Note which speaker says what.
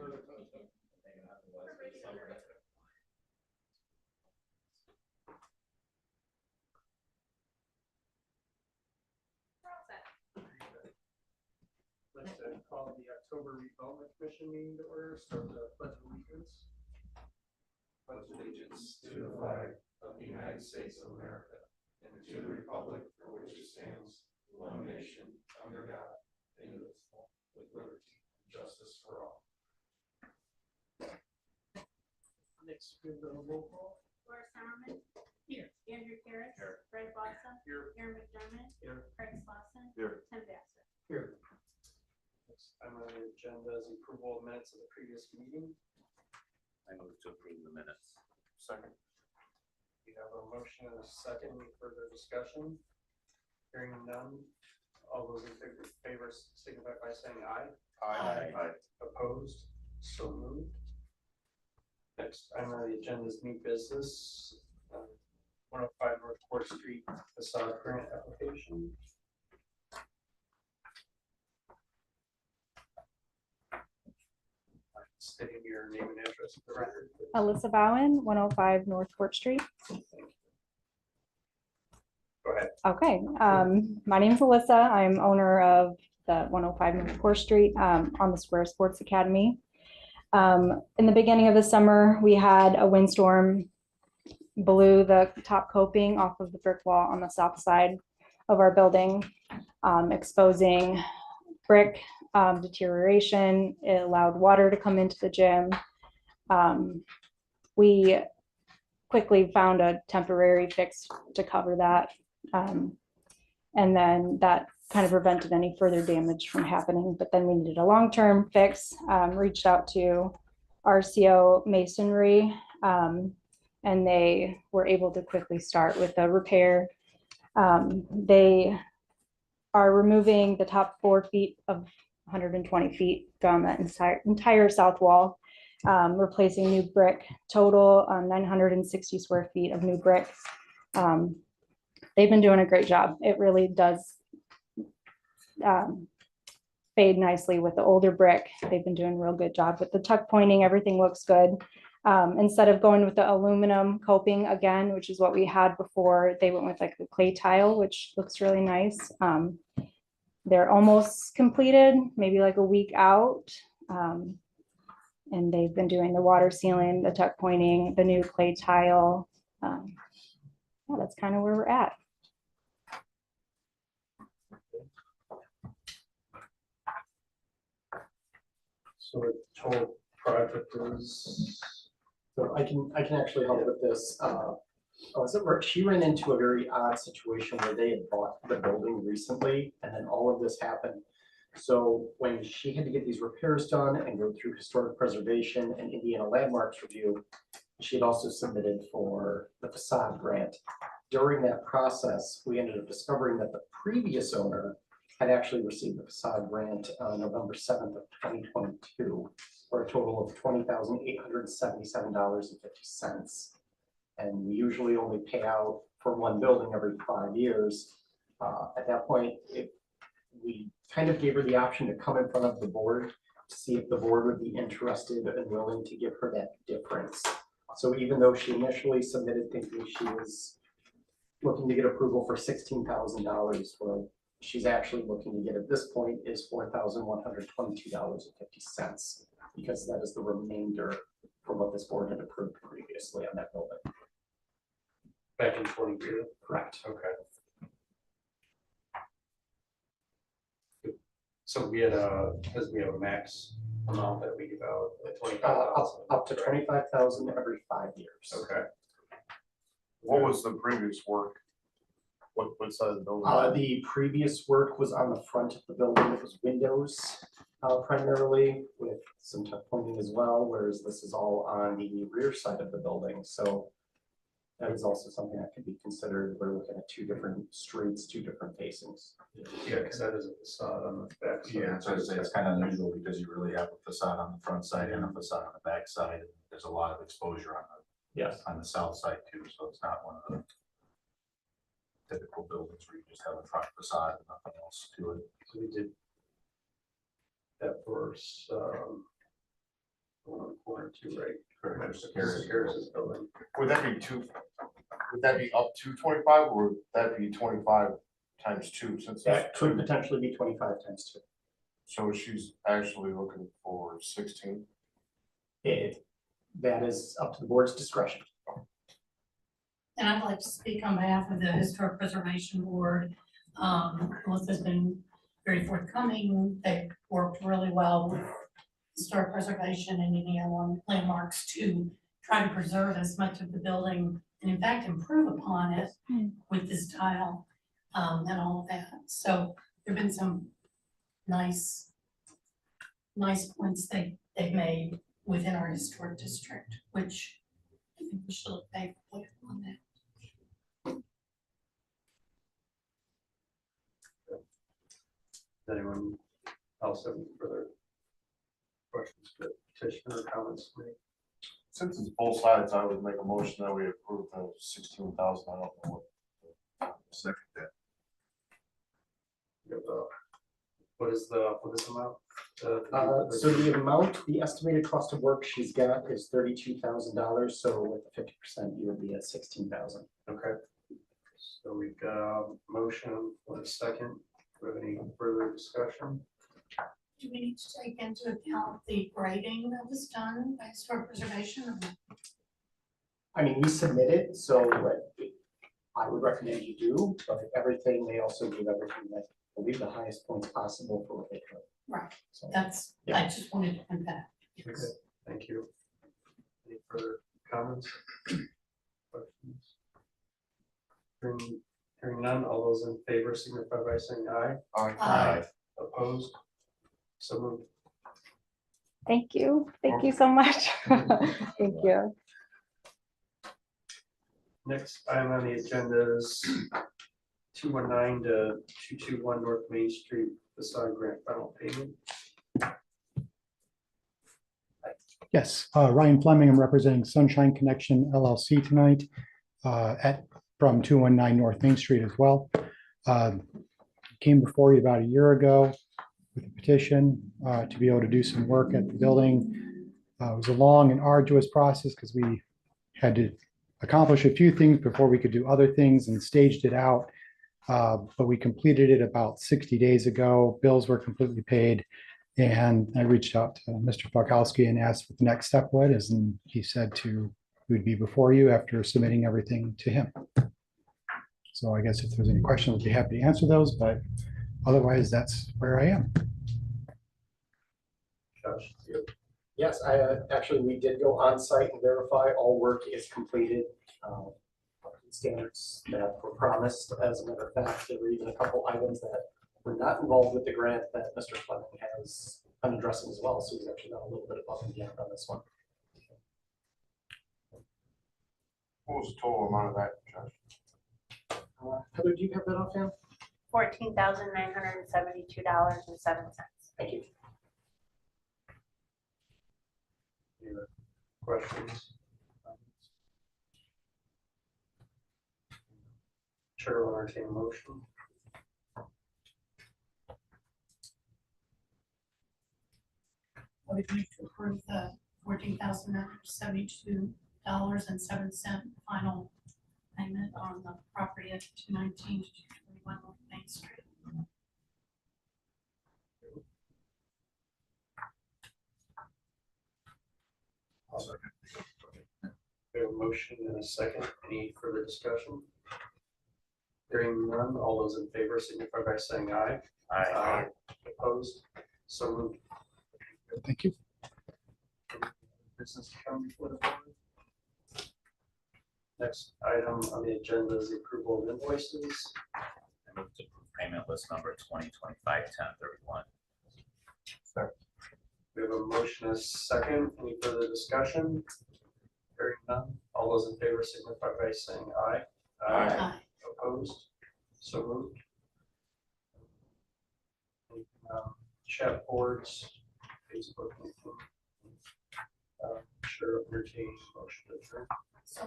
Speaker 1: Let's call the October Redevelopment Commission meeting to order. Start the pledge of allegiance.
Speaker 2: Pledge allegiance to the flag of the United States of America and to the republic for which it stands, one nation, under God, indivisible, with liberty and justice for all.
Speaker 1: Next, we have the roll call.
Speaker 3: Laura Sauerman.
Speaker 1: Here.
Speaker 3: Andrew Harris.
Speaker 2: Here.
Speaker 3: Greg Watson.
Speaker 1: Here.
Speaker 3: Aaron McDermott.
Speaker 1: Here.
Speaker 3: Craig Slauson.
Speaker 2: Here.
Speaker 3: Tim Bassett.
Speaker 1: Here. Next item on the agenda is approval of minutes of the previous meeting.
Speaker 2: I move to approve the minutes. Second.
Speaker 1: We have a motion and a second. Any further discussion? Hearing none. All those in favor signify by saying aye.
Speaker 2: Aye.
Speaker 1: Opposed? So moved. Next item on the agenda is new business. 105 North Court Street facade grant application. Stating your name and address for the record.
Speaker 4: Alyssa Bowen, 105 North Court Street.
Speaker 1: Thank you. Go ahead.
Speaker 4: Okay, my name is Alyssa. I'm owner of the 105 North Court Street on the Square Sports Academy. In the beginning of the summer, we had a windstorm, blew the top coping off of the brick wall on the south side of our building, exposing brick deterioration. It allowed water to come into the gym. We quickly found a temporary fix to cover that. And then that kind of prevented any further damage from happening. But then we needed a long-term fix, reached out to RCO Masonry, and they were able to quickly start with the repair. They are removing the top 4 feet of 120 feet from that entire south wall, replacing new brick, total 960 square feet of new brick. They've been doing a great job. It really does fade nicely with the older brick. They've been doing a real good job with the tuck pointing. Everything looks good. Instead of going with the aluminum coping again, which is what we had before, they went with like the clay tile, which looks really nice. They're almost completed, maybe like a week out. And they've been doing the water sealing, the tuck pointing, the new clay tile. Yeah, that's kind of where we're at.
Speaker 1: So the total project is.
Speaker 5: So I can actually help with this. She ran into a very odd situation where they had bought the building recently, and then all of this happened. So when she had to get these repairs done and go through historic preservation and Indiana landmarks review, she had also submitted for the facade grant. During that process, we ended up discovering that the previous owner had actually received the facade grant on November 7th of 2022 for a total of $20,877.50. And we usually only pay out for one building every 5 years. At that point, we kind of gave her the option to come in front of the board to see if the board would be interested and willing to give her that difference. So even though she initially submitted thinking she was looking to get approval for $16,000, for she's actually looking to get at this point is $4,122.50, because that is the remainder for what this board had approved previously on that building.
Speaker 1: Back in 22.
Speaker 5: Correct.
Speaker 1: Okay. So we had because we have a max amount that we give out, like 25,000.
Speaker 5: Up to 25,000 every 5 years.
Speaker 1: Okay.
Speaker 2: What was the previous work? What side of the building?
Speaker 5: The previous work was on the front of the building. It was windows primarily, with some tuck pointing as well, whereas this is all on the rear side of the building. So that is also something that could be considered. We're looking at 2 different streets, 2 different facings.
Speaker 1: Yeah, because that is a facade on the back side.
Speaker 6: Yeah, so I'd say it's kind of unusual because you really have a facade on the front side and a facade on the back side. There's a lot of exposure on the south side too, so it's not one of the typical buildings where you just have a front facade and nothing else to it.
Speaker 1: So we did that for too, right?
Speaker 6: Correct.
Speaker 1: Mr. Harris's building.
Speaker 7: Would that be two, would that be up to 25 or would that be 25 times 2 since
Speaker 5: That
Speaker 7: it's
Speaker 5: could potentially be 25 times 2.
Speaker 7: so she's actually looking for 16?
Speaker 5: That is up to the board's discretion.
Speaker 8: And I'd like to speak on behalf of the Historic Preservation Board. Melissa's been very forthcoming. They've worked really well with historic preservation and any landmarks to try to preserve as much of the building and in fact improve upon it with this tile and all of that. So there've been some nice points they've made within our historic district, which I think we should look favorably on that.
Speaker 1: Does anyone else have any further questions, for the petitioner or comments? to make?
Speaker 7: Since it's both sides, I would make a motion that we approve the 16,000. I don't know
Speaker 6: Second that.
Speaker 1: You have, what is the amount?
Speaker 5: So the amount, the estimated cost of work she's got is $32,000. So with the 50%, you would be at 16,000.
Speaker 1: Okay. So we've got a motion for a second. Do we have any further discussion?
Speaker 8: Do we need to take into account the grading that was done by historic preservation?
Speaker 5: I mean, we submitted, so I would recommend you do, but everything, they also give everything that will be the highest points possible for what they could.
Speaker 8: Right,
Speaker 5: So
Speaker 8: that's, I just wanted to point that.
Speaker 1: Okay, thank you. Any further comments? Questions? Hearing none, all those in favor signify by saying aye.
Speaker 8: Aye.
Speaker 1: Opposed? So moved.
Speaker 4: Thank you. Thank you so much. Thank you.
Speaker 1: Next item on the agenda is 219 to 221 North Main Street facade grant final payment.
Speaker 9: Yes, Ryan Fleming, I'm representing Sunshine Connection LLC tonight from 219 North Main Street as well. Came before you about a year ago with a petition to be able to do some work at the building. It was a long and arduous process because we had to accomplish a few things before we could do other things and staged it out. But we completed it about 60 days ago. Bills were completely paid. And I reached out to Mr. Falkowski and asked what the next step was, and he said we'd be before you after submitting everything to him. So I guess if there's any questions, I'd be happy to answer those, but otherwise that's where I am.
Speaker 1: Josh,
Speaker 5: Yes, actually, we did go on site and verify all work is completed. Standards that were promised. As a matter of fact, there were even a couple items that were not involved with the grant that Mr. Fleming has been addressing as well. So he's actually done a little bit above and beyond on this one.
Speaker 7: What was the total amount of that, Josh?
Speaker 5: Heather, do you have that offhand?
Speaker 3: $14,972.07.
Speaker 5: Thank you.
Speaker 1: any other questions? Chair will entertain a motion.
Speaker 8: I would move to approve the $14,972.07 final payment on the property at 219 to 221 North Main Street.
Speaker 1: We have a motion and a second. Any further discussion? Hearing none, all those in favor signify by saying aye. Aye. Opposed? So moved.
Speaker 9: Thank you.
Speaker 1: Business to come before the board. Next item on the agenda is the approval of invoices.
Speaker 10: I move to approve payment list number 2025-1031.
Speaker 1: We have a motion and a second. Any further discussion? Hearing none, all those in favor signify by saying aye.
Speaker 8: Aye.
Speaker 1: Opposed? So moved. Chat boards, Facebook. Sure, entertaining motion to adjourn.
Speaker 8: So